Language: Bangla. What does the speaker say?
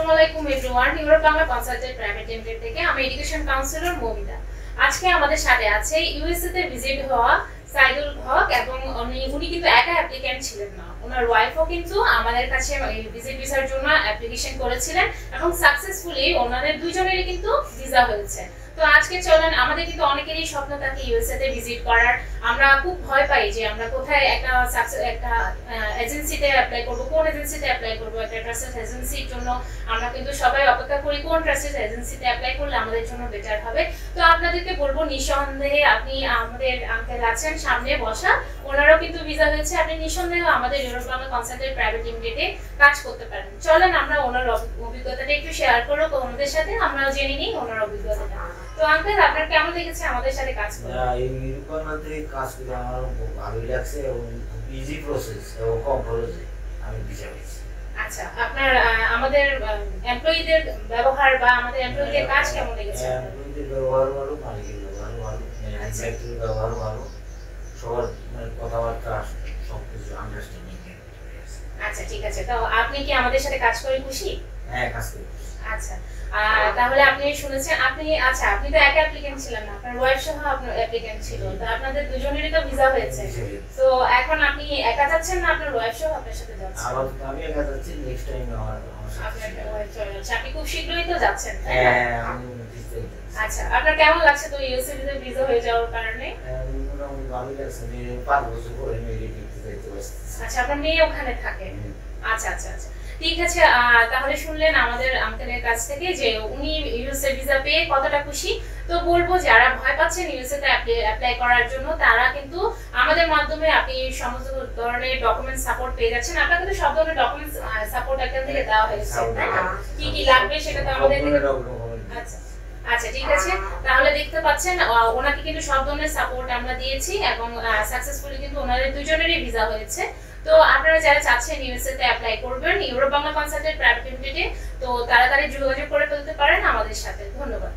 আসসালামু আলাইকুম everyone. Europe Bangla consultant private limited থেকে আমি এডুকেশন কাউন্সিলর মমিতা। আজকে আমাদের সাথে আছে ইউএসএ তে ভিজিট হওয়া সাইদুল হক এবং উনি কিন্তু একা অ্যাপ্লিক্যান্ট ছিলেন না, ওনার ওয়াইফও কিন্তু আমাদের কাছে ভিজিট ভিসার জন্য অ্যাপ্লিকেশন করেছিলেন এবং সাকসেসফুলি ওনাদের দুইজনেরই কিন্তু ভিসা হয়েছে। তো আজকে চলেন, আমাদের কিন্তু অনেকেরই স্বপ্ন থাকে ইউএসএ তে ভিজিট করার। আমরা খুব ভয় পাই যে আমরা কোথায় একটা এজেন্সিতে অ্যাপ্লাই করব, কোন এজেন্সিতে অ্যাপ্লাই করব। একটা ট্রাস্টেড এজেন্সির জন্য আমরা কিন্তু সবাই অপেক্ষা করি কোন ট্রাস্টেড এজেন্সিতে অ্যাপ্লাই করলে আমাদের জন্য বেটার হবে। তো আপনাদেরকে বলবো নিঃসন্দেহে আপনি আমাদের আঙ্কেল আছেন সামনে বসা, ওনারও কিন্তু ভিসা হয়েছে, আপনি নিঃসন্দেহে আমাদের ইউরোপ বাংলা কনসালটেন্ট প্রাইভেট লিমিটেডে কাজ করতে পারেন। চলেন আমরা ওনার অভিজ্ঞতাটা একটু শেয়ার করবো ওনাদের সাথে, আমরাও জেনে নিই ওনার অভিজ্ঞতাটা। তো আঙ্কেল, আপনার কেমন লেগেছে আমাদের সাথে কাজ করতে? এই ইউরোপের মধ্যে কাজ করে আমার ভালোই লাগছে এবং ইজি প্রসেস এবং কম খরচে আমি ভিসা পেয়েছি। আচ্ছা, আপনার আমাদের এমপ্লয়িদের ব্যবহার বা আমাদের এমপ্লয়িদের কাজ কেমন লেগেছে? এমপ্লয়িদের ব্যবহার ভালো, মালিকের ব্যবহার ভালো, ম্যানেজারের ব্যবহার ভালো, সবার কথাবার্তা সবকিছু আন্ডারস্ট্যান্ডিং। আচ্ছা ঠিক আছে, তো আপনি কি আমাদের সাথে কাজ করে খুশি? হ্যাঁ, কাজ করি। আচ্ছা, তাহলে আপনি শুনেছেন আপনি আপনি তো একা অ্যাপ্লিকেন্ট ছিলেন না, আপনার ওয়াইফ সহ আপনার অ্যাপ্লিকেন্ট ছিল, তো আপনাদের দুজনেরই তো ভিসা হয়েছে। তো এখন আপনি একা যাচ্ছেন না আপনার ওয়াইফ সহ আপনার সাথে যাচ্ছেন? আমি একা যাচ্ছি, নেক্সট টাইম আমার আপনার ওয়াইফ চলে যাচ্ছে, আপনি খুব শীঘ্রই তো যাচ্ছেন। হ্যাঁ, আমি আচ্ছা, আপনার কেমন লাগছে তো ইউএসএ তে ভিসা হয়ে যাওয়ার কারণে? মোটামুটি ভালোই লাগছে, 5 বছর পরে মেয়ে দেখতে যাইতে পারছি। আচ্ছা, আপনার মেয়ে ওখানে থাকে? আচ্ছা আচ্ছা আচ্ছা, ঠিক আছে। তাহলে শুনলেন আমাদের আঙ্কেলের কাছ থেকে যে উনি ইউএসএ ভিসা পেয়ে কতটা খুশি। তো বলবো যারা ভয় পাচ্ছেন ইউএসএ তে অ্যাপ্লাই করার জন্য, তারা কিন্তু আমাদের মাধ্যমে আপনি সমস্ত ধরনের ডকুমেন্ট সাপোর্ট পেয়ে যাচ্ছেন। আপনাকে তো সব ধরনের ডকুমেন্ট সাপোর্ট এখান থেকে দেওয়া হয়েছে, তাই না? কি কি লাগবে সেটা তো আমাদের থেকে। আচ্ছা আচ্ছা ঠিক আছে, তাহলে দেখতে পাচ্ছেন ওনাকে কিন্তু সব ধরনের সাপোর্ট আমরা দিয়েছি এবং সাকসেসফুলি কিন্তু ওনাদের দুজনেরই ভিসা হয়েছে। তো আপনারা যারা চাচ্ছেন ইউএসএ তে অ্যাপ্লাই করবেন ইউরোপ বাংলা কনসালটেন্ট প্রাইভেট লিমিটেডে, তো তাড়াতাড়ি যোগাযোগ করে ফেলতে পারেন আমাদের সাথে। ধন্যবাদ।